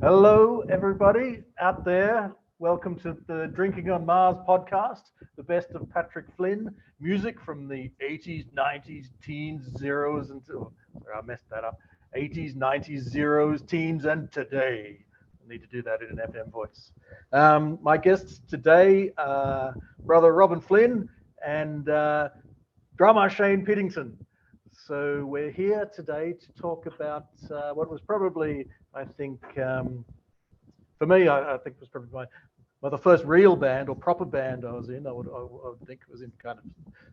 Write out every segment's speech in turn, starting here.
Hello, everybody out there. Welcome to the Drinking on Mars podcast, the best of Patrick Flynn, music from the 80s, 90s, teens, zeros, and sorry, I messed that up. 80s, 90s, zeros, teens, and today. I need to do that in an FM voice. My guests today, brother Robin Flynn and drummer Shane Piddington. So we're here today to talk about what was probably, I think, for me, I think it was probably the first real band or proper band I was in. I would think it was in kind of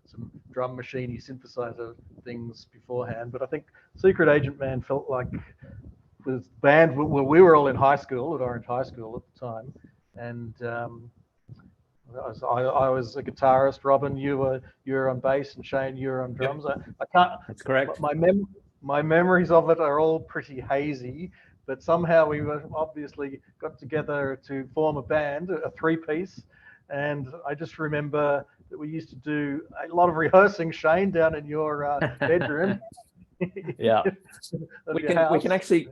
some drum machiney synthesizer things beforehand. But I think Secret Agent Man felt like was band. Well, we were all in high school at Orange High School at the time, and I was a guitarist. Robin, you were on bass, and Shane, you were on drums. Yep. I can't. That's correct. My memories of it are all pretty hazy, but somehow we obviously got together to form a band, a three-piece, and I just remember that we used to do a lot of rehearsing, Shane, down in your bedroom. Yeah, we can actually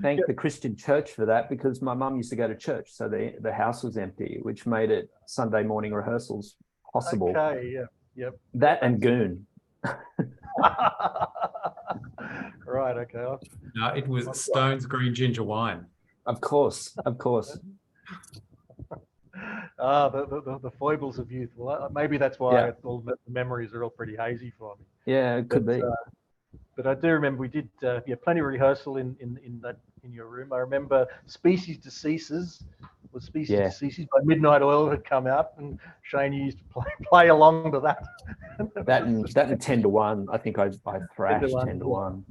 thank the Christian church for that, because my mum used to go to church, so the house was empty, which made it Sunday morning rehearsals possible. Okay, yeah, yep. That and Goon. Right. Okay. No, it was Stone's Green Ginger Wine. Of course. The foibles of youth. Well, maybe that's why all the memories are all pretty hazy for me. Yeah, it could be. But I do remember we did plenty of rehearsal in your room. I remember Species Deceases was Species Deceases by Midnight Oil had come out, and Shane used to play along to that. that and 10 to 1. I think I thrashed 10 to 1.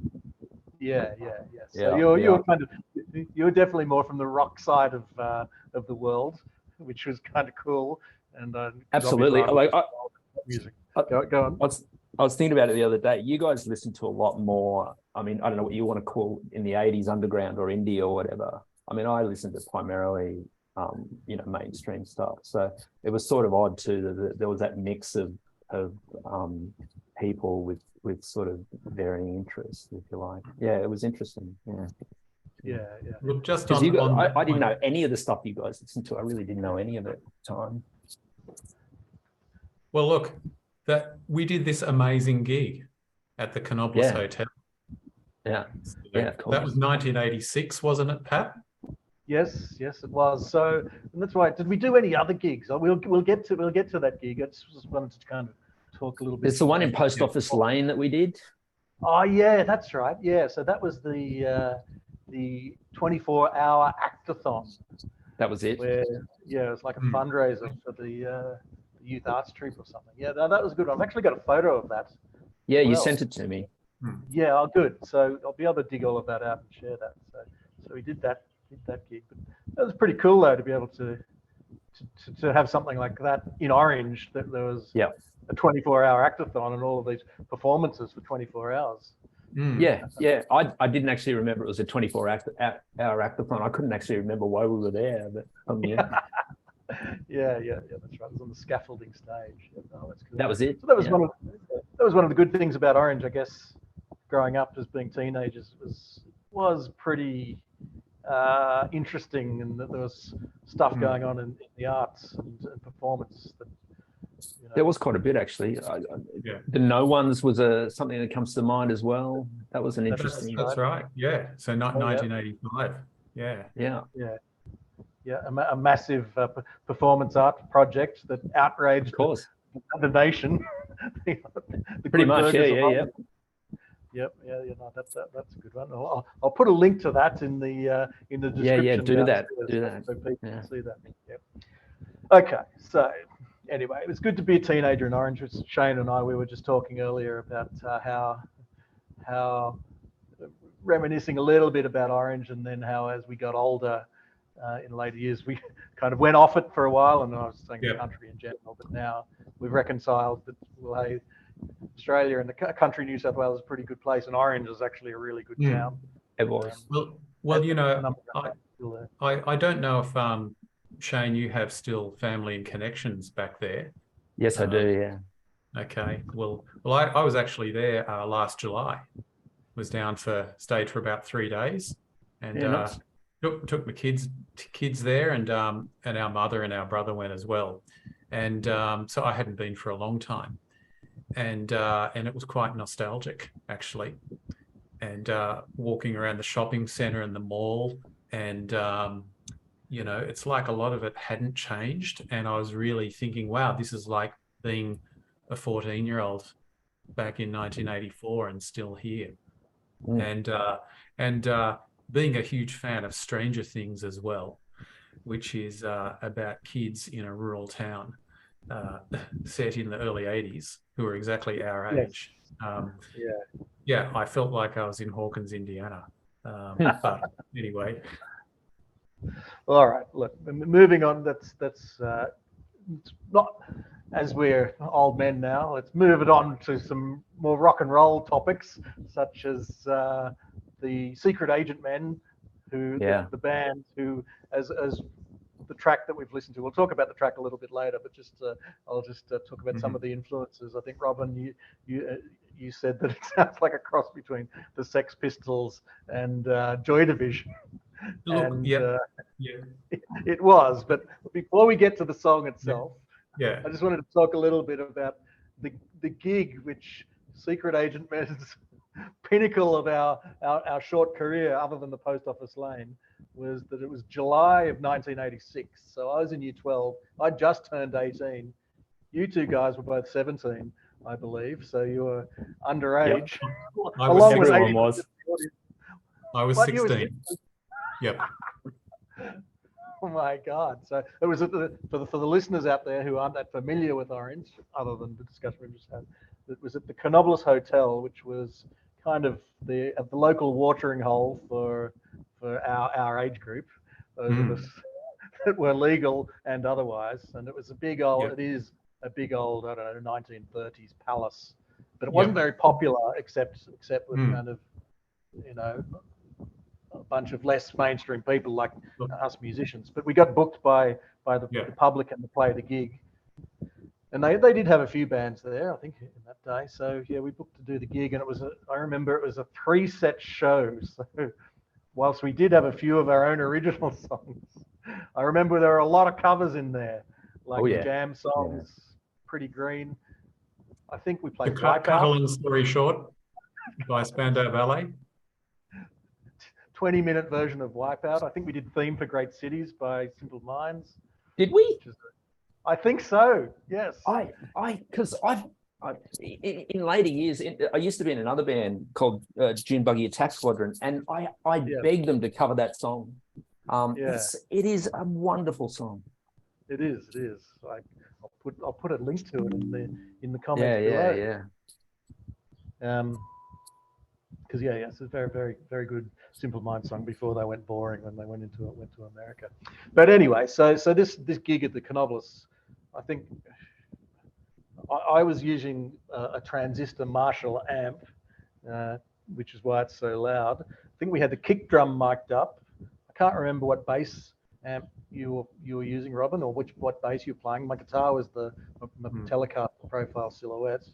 Yeah. So you're definitely more from the rock side of the world, which was kind of cool. And absolutely, like music. Go on. I was thinking about it the other day. You guys listen to a lot more. I mean, I don't know what you want to call in the 80s underground or indie or whatever. I mean, I listened to primarily, mainstream stuff. So it was sort of odd too that there was that mix of people with sort of varying interests, if you like. Yeah, it was interesting. Yeah. Look, just I didn't know any of the stuff you guys listened to. I really didn't know any of it at the time. Well, look, that we did this amazing gig at the Canobolas Hotel. Yeah, of course. That was 1986, wasn't it, Pat? Yes, it was. So, and that's right. Did we do any other gigs? We'll get to that gig. I just wanted to kind of talk a little bit. It's the one in Post Office Lane that we did. Oh yeah, that's right. Yeah, so that was the 24-hour actathon. That was it. Where it was like a fundraiser for the youth arts troupe or something. Yeah, that was a good one. I've actually got a photo of that. Yeah, you sent it to me. Yeah, good. So I'll be able to dig all of that out and share that. So we did that gig. But that was pretty cool though, to be able to have something like that in Orange, that there was a 24-hour actathon and all of these performances for 24 hours. Yeah. I didn't actually remember it was a 24-hour actathon. I couldn't actually remember why we were there, but yeah, that's right. It was on the scaffolding stage. Oh, that's good. That was it. So that was one of the good things about Orange, I guess. Growing up as being teenagers was pretty interesting, and that there was stuff going on in the arts and performance. There was quite a bit actually. The No Ones was something that comes to mind as well. That was an interesting. That's right. Yeah. So 1985. Yeah, a massive performance art project that outraged the nation. Pretty much, yeah. Yep, no, that's a good one. I'll put a link to that in the description. Yeah, do that. So people can see that. Yep. Okay, so anyway, it was good to be a teenager in Orange. Shane and I, we were just talking earlier about how reminiscing a little bit about Orange, and then how as we got older in later years, we kind of went off it for a while, and I was saying the country in general, but now we've reconciled that, well, hey, Australia and the country New South Wales is a pretty good place, and Orange is actually a really good town. It was. Well, I don't know if Shane, you have still family and connections back there. Yes, I do. Yeah. Okay. Well, I was actually there last July. Stayed for about 3 days, and nice. took my kids there, and our mother and our brother went as well, and so I hadn't been for a long time, and it was quite nostalgic actually, and walking around the shopping centre and the mall, and you know, it's like a lot of it hadn't changed, and I was really thinking, wow, this is like being a 14-year-old back in 1984 and still here. And being a huge fan of Stranger Things as well, which is about kids in a rural town set in the early 80s who are exactly our age. Yeah, I felt like I was in Hawkins, Indiana. But anyway. All right, look, moving on. That's not, as we're old men now. Let's move it on to some more rock and roll topics, such as the Secret Agent Men, who the band who, as the track that we've listened to. We'll talk about the track a little bit later, but I'll just talk about some of the influences. I think, Robin, you said that it sounds like a cross between the Sex Pistols and Joy Division. Look, and, yeah, it was. But before we get to the song itself, yeah, I just wanted to talk a little bit about the gig, which Secret Agent Men's pinnacle of our short career, other than the Post Office Lane, was that it was July of 1986. So I was in year 12. I just turned 18. You two guys were both 17, I believe. So you were underage. Yep. Along with everyone was. I was 16. Yep. Oh my God! So it was for the listeners out there who aren't that familiar with Orange, other than the discussion we just had. It was at the Canobolas Hotel, which was kind of the local watering hole for our age group, those of us that were legal and otherwise. And it was a big old. It is a big old, I don't know, 1930s palace, but it wasn't very popular except with kind of, you know, a bunch of less mainstream people like us musicians. But we got booked by the publican to play the gig, and they did have a few bands there, I think, in that day. So yeah, we booked to do the gig, and I remember it was a 3-set show. So whilst we did have a few of our own original songs, I remember there were a lot of covers in there, like the Jam songs, Pretty Green. I think we played Cut a long story short by Spandau Ballet. 20-minute version of Wipeout. I think we did Theme for Great Cities by Simple Minds. Did we? I think so. Yes. Because in later years, I used to be in another band called June Buggy Attack Squadron, and I begged them to cover that song. It is a wonderful song. It is. I'll put a link to it in the comments below. Because it's a very, very, very good Simple Minds song before they went boring when they went to America. But anyway, so this gig at the Canobolas, I think I was using a transistor Marshall amp, which is why it's so loud. I think we had the kick drum mic'd up. I can't remember what bass amp you were using, Robin, or what bass you were playing. My guitar was the Telecaster Profile Silhouette.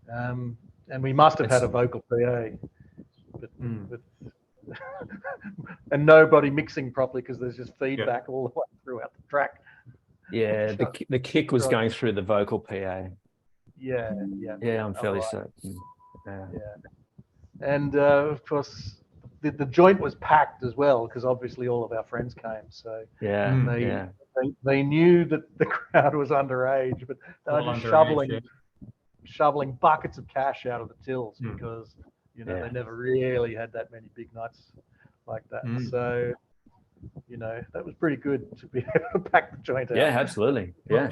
And we must have had a vocal PA, but and nobody mixing properly because there's just feedback all the way throughout the track. Yeah, the kick was going through the vocal PA. Yeah, I'm fairly certain. And of course, the joint was packed as well because obviously all of our friends came. So they knew that the crowd was underage, but they were just shoveling buckets of cash out of the tills because they never really had that many big nights like that. So that was pretty good to be able to pack the joint out. Yeah, absolutely. Yeah,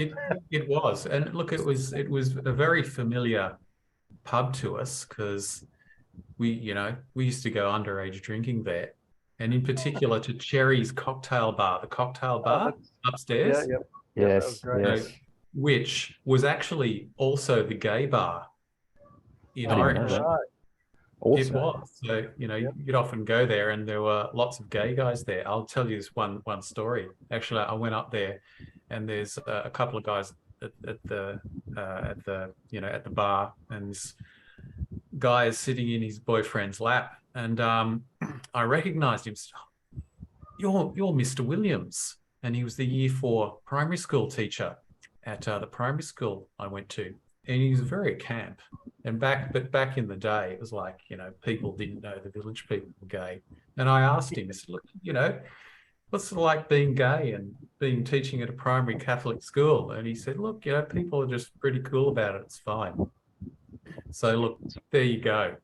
it was. And look, it was a very familiar pub to us because we used to go underage drinking there, and in particular to Cherry's cocktail bar, the cocktail bar upstairs. Yes. Which was actually also the gay bar in Orange. It was. So, you'd often go there and there were lots of gay guys there. I'll tell you this one story. Actually, I went up there and there's a couple of guys at the bar, and this guy is sitting in his boyfriend's lap, and I recognized him. you're Mr. Williams. And he was the year 4 primary school teacher at the primary school I went to. And he was very camp. And back in the day, it was like, people didn't know the village people were gay. And I asked him, I said, look, what's it like being gay and teaching at a primary Catholic school? And he said, look, people are just pretty cool about it. It's fine. So look, there you go.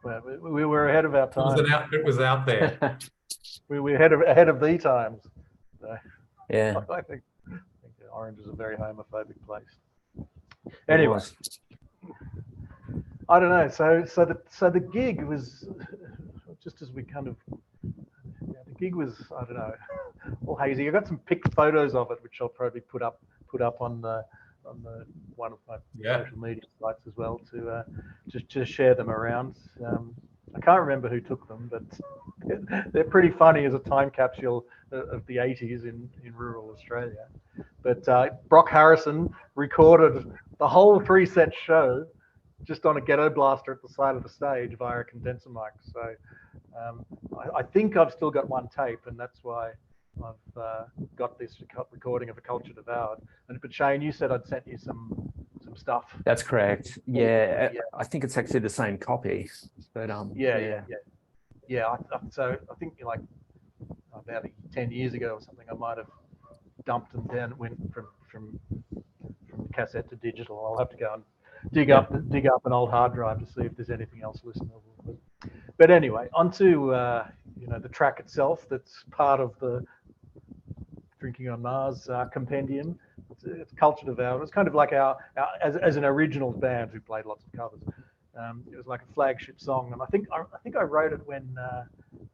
Well, we were ahead of our time. It was out there. we were ahead of the times. So, Yeah. I think Orange is a very homophobic place. Anyway, I don't know. So the gig was just as we kind of. The gig was, I don't know, all hazy. I got some picked photos of it, which I'll probably put up on the one of my social media sites as well to share them around. I can't remember who took them, but they're pretty funny as a time capsule of the 80s in rural Australia. But Brock Harrison recorded the whole 3-set show just on a ghetto blaster at the side of the stage via a condenser mic. So I think I've still got one tape, and that's why I've got this recording of A Culture Devoured. But Shane, you said I'd sent you some stuff. That's correct. Yeah, I think it's actually the same copy. But So I think like about 10 years ago or something, I might have dumped them down. It went from cassette to digital. I'll have to go and dig up an old hard drive to see if there's anything else listenable. But anyway, onto the track itself. That's part of the Drinking on Mars compendium. It's Culture Devoured. It's kind of like our as an originals band who played lots of covers. It was like a flagship song, and I think I wrote it when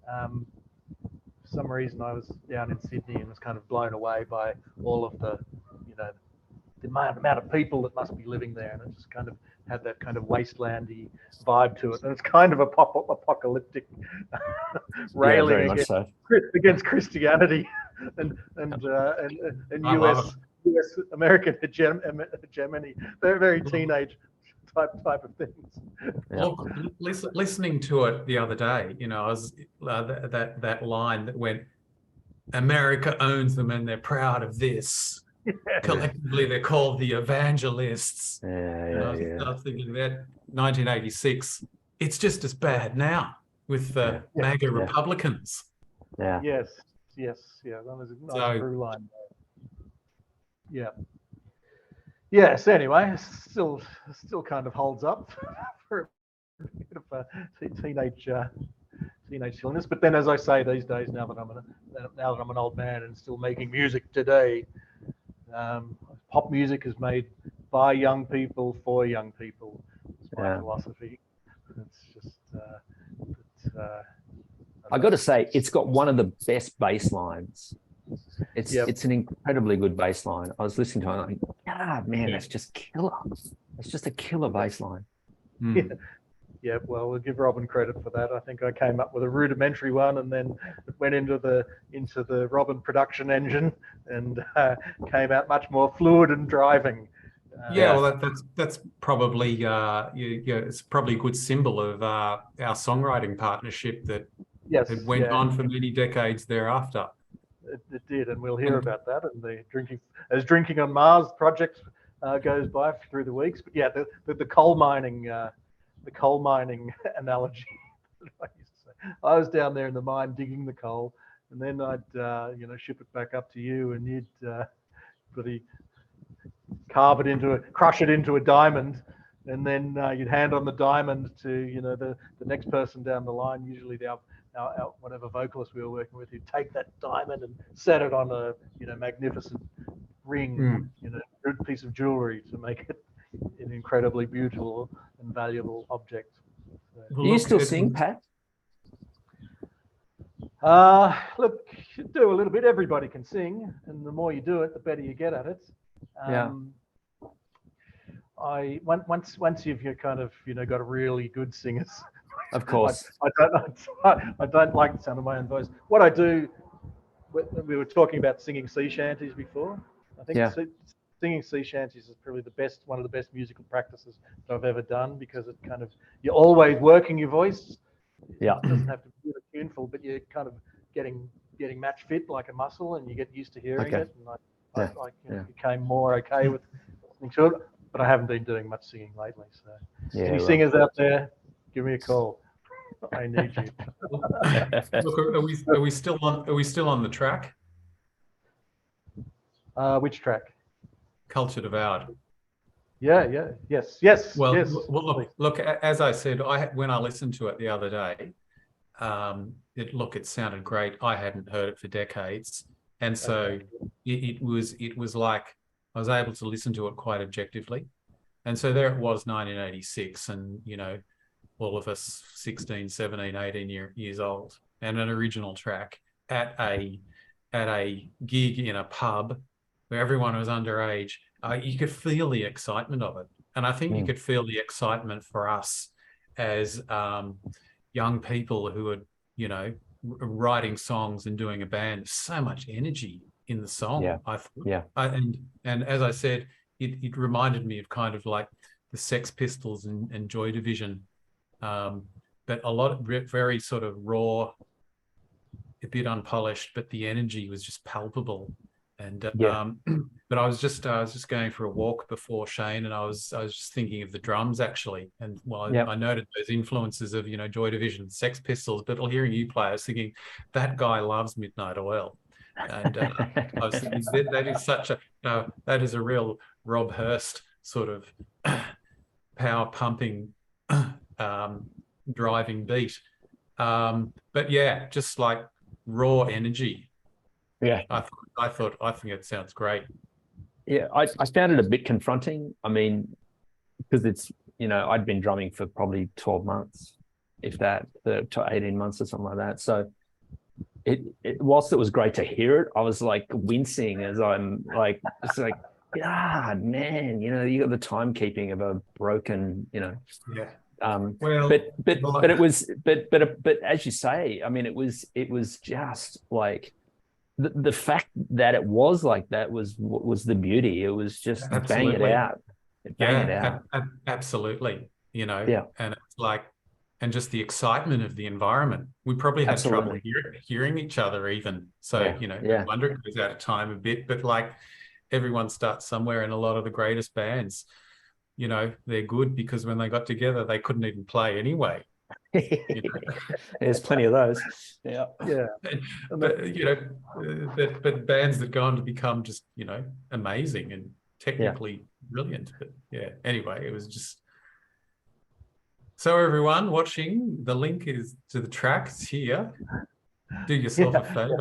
for some reason I was down in Sydney and was kind of blown away by all of the amount of people that must be living there, and it just kind of had that kind of wastelandy vibe to it, and it's kind of apocalyptic railing against Christianity and US American hegemony. They're very teenage type of things. Look, listening to it the other day, I was that line that went, "America owns them and they're proud of this." Collectively, they're called the evangelists. I was thinking that 1986. It's just as bad now with the MAGA Republicans. Yeah. Yes. Yeah. That was a nice through line. Yeah. Yes. Anyway, still kind of holds up for a bit of a teenage silliness. But then, as I say, these days, now that I'm an old man and still making music today, pop music is made by young people for young people. It's my philosophy. It's just. I got to say, it's got one of the best bass lines. It's an incredibly good bass line. I was listening to it and I'm like, man, that's just killer. It's just a killer bass line. Yeah, well, we'll give Robin credit for that. I think I came up with a rudimentary one, and then it went into the Robin production engine and came out much more fluid and driving. Well, that's probably it's probably a good symbol of our songwriting partnership that went on for many decades thereafter. It did, and we'll hear about that. And the Drinking on Mars project goes by through the weeks. But yeah, the coal mining analogy. I used to say, I was down there in the mine digging the coal, and then I'd ship it back up to you, and you'd crush it into a diamond, and then you'd hand on the diamond to the next person down the line, usually our whatever vocalist we were working with, who'd take that diamond and set it on a magnificent ring, good piece of jewelry to make it an incredibly beautiful and valuable object. Do you still sing, Pat? Look, you do a little bit. Everybody can sing, and the more you do it, the better you get at it. Once you've kind of got a really good singers. Of course. I don't like the sound of my own voice. What I do, we were talking about singing sea shanties before. I think singing sea shanties is probably one of the best musical practices that I've ever done, because it kind of, you're always working your voice. Yeah. It doesn't have to be tuneful, but you're kind of getting getting match fit like a muscle, and you get used to hearing Okay. it. And Yeah. I became more okay with listening to it. But I haven't been doing much singing lately. So Yeah, any right. singers out there, give me a call. I need you. Look, are we still on the track? Which track? Culture Devoured. Yeah. Yes. Well, yes. look. As I said, when I listened to it the other day, it sounded great. I hadn't heard it for decades, and so it was like I was able to listen to it quite objectively. And so there it was, 1986, and all of us 16, 17, 18 years old, and an original track at a gig in a pub where everyone was underage. You could feel the excitement of it. And I think you could feel the excitement for us as young people who are, writing songs and doing a band. So much energy in the song. Yeah. I thought. Yeah. And as I said, it reminded me of kind of like the Sex Pistols and Joy Division, but a lot of very sort of raw, a bit unpolished, but the energy was just palpable. And but I was just going for a walk before, Shane, and I was just thinking of the drums actually, and I noted those influences of Joy Division, Sex Pistols, but hearing you play, I was thinking that guy loves Midnight Oil, and I was thinking that is a real Rob Hurst sort of power pumping driving beat, but yeah, just like raw energy. Yeah, I think it sounds great. Yeah, I found it a bit confronting. I mean, because it's I'd been drumming for probably 12 months, if that, to 18 months or something like that. So it whilst it was great to hear it, I was like wincing as I'm like, it's like, man, you got the timekeeping of a broken, Yeah. Well, but it was, but as you say, I mean, it was just like the fact that it was like that was the beauty. It was just bang it out. Absolutely. Yeah. And it's like, and just the excitement of the environment. We probably had trouble hearing each other even. So, no wonder it goes out of time a bit, but like everyone starts somewhere, and a lot of the greatest bands, they're good because when they got together, they couldn't even play anyway. There's plenty of those. Yeah. But but bands that go on to become just amazing and technically brilliant. But anyway, it was just. So everyone watching, the link is to the tracks here. Do yourself a favor.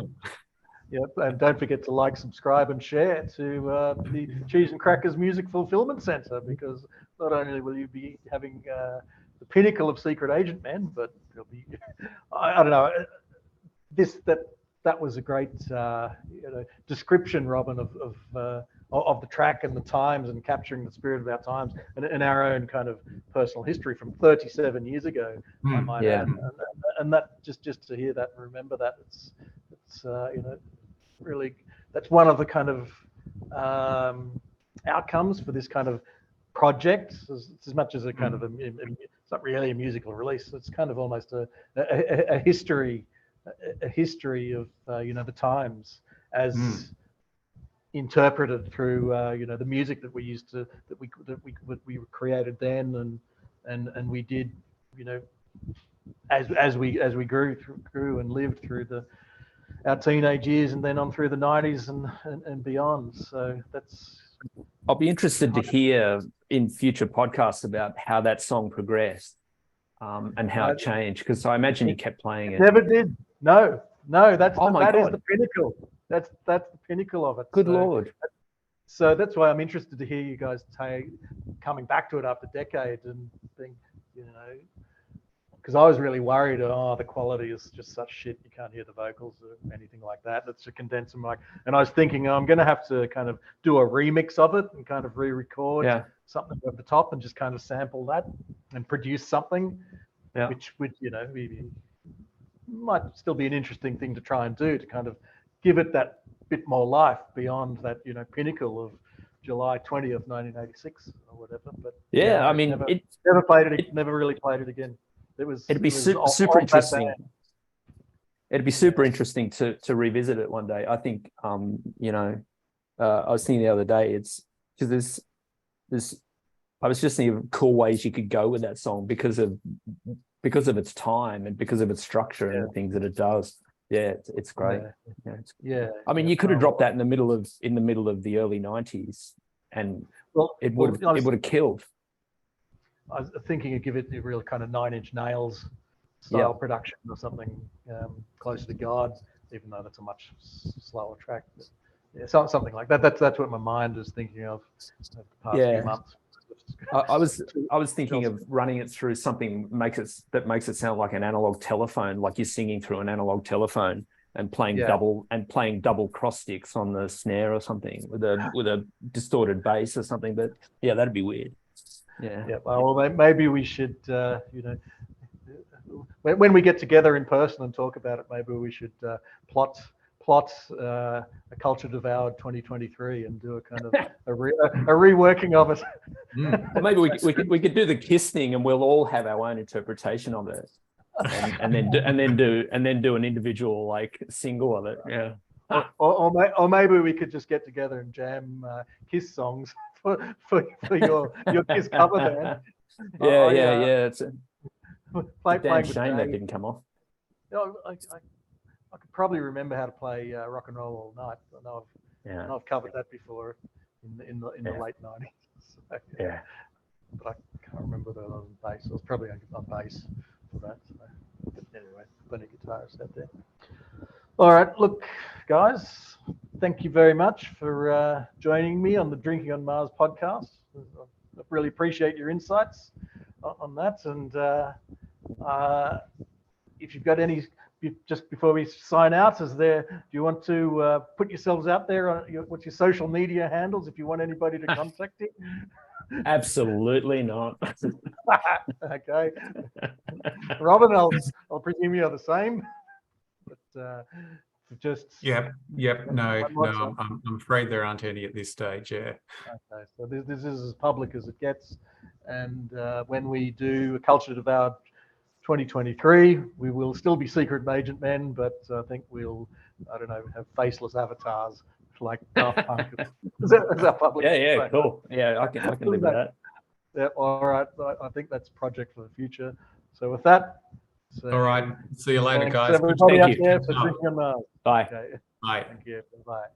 Yep, and don't forget to like, subscribe, and share to the Cheese and Crackers Music Fulfillment Center, because not only will you be having the pinnacle of Secret Agent Men, but there'll be, I don't know, that was a great description, Robin, of the track and the times, and capturing the spirit of our times and our own kind of personal history from 37 years ago. I might add. And that just to hear that and remember that, it's really, that's one of the kind of outcomes for this kind of project. It's as much as a kind of it's not really a musical release. It's kind of almost a history of the times as interpreted through the music that we used to that we created then, and we did as we grew and lived through our teenage years, and then on through the 90s and beyond. So that's. I'll be interested to hear in future podcasts about how that song progressed and how it changed, because I imagine you kept playing it. Never did. No. That is the pinnacle. That's the pinnacle of it. Good Lord. So that's why I'm interested to hear you guys coming back to it after decades and think, because I was really worried, the quality is just such shit, you can't hear the vocals or anything like that. It's a condenser mic. And I was thinking, I'm going to have to kind of do a remix of it and kind of re-record something at the top and just kind of sample that and produce something, which would, might still be an interesting thing to try and do, to kind of give it that bit more life beyond that, pinnacle of July 20th, 1986 or whatever. But I mean, never played it. Never really played it again. It'd be super interesting. it'd be super interesting to revisit it one day. I think, you know, I was thinking the other day, it's because I was just thinking of cool ways you could go with that song because of its time and because of its structure and the things that it does. Yeah, it's great. I mean, you could have dropped that in the middle of the early 90s, and it would have killed. I was thinking of give it the real kind of 9 Inch Nails style production or something closer to God, even though that's a much slower track. But yeah, something like that. That's what my mind is thinking of the past few months. I was thinking of running it through something that makes it sound like an analog telephone, like you're singing through an analog telephone and playing double cross sticks on the snare or something with a distorted bass or something. But yeah, that'd be weird. Yeah. Well, maybe we should, you know, when we get together in person and talk about it, maybe we should plot a Culture Devoured 2023 and do a kind of a reworking of it. Well, maybe we could do the Kiss thing, and we'll all have our own interpretation of it, and then do an individual like single of it. Yeah. Or maybe we could just get together and jam Kiss songs for your Kiss cover band. Yeah. It's a damn with shame that Dave. didn't come off. I could probably remember how to play Rock and Roll All Night. I know I've covered that before in the late 90s. So, but I can't remember whether I was on bass. I was probably on bass for that. So. But anyway, plenty of guitarists out there. All right, look, guys, thank you very much for joining me on the Drinking on Mars podcast. I really appreciate your insights on that. And if you've got any, just before we sign out, do you want to put yourselves out there on what's your social media handles if you want anybody to contact you? Absolutely not. Okay. Robin, I'll presume you're the same. But just no, I'm afraid there aren't any at this stage. Okay, so this is as public as it gets, and when we do a Culture Devoured 2023, we will still be secret agent men, but I think we'll, I don't know, have faceless avatars like Daft Punk as our public. Yeah, cool. Yeah, I can live with that. Yeah, all right. I think that's a project for the future. So with that, all right. See you later, guys. Everybody Thank out there for Drinking on Mars. Bye. Okay. Bye. Thank you. Bye.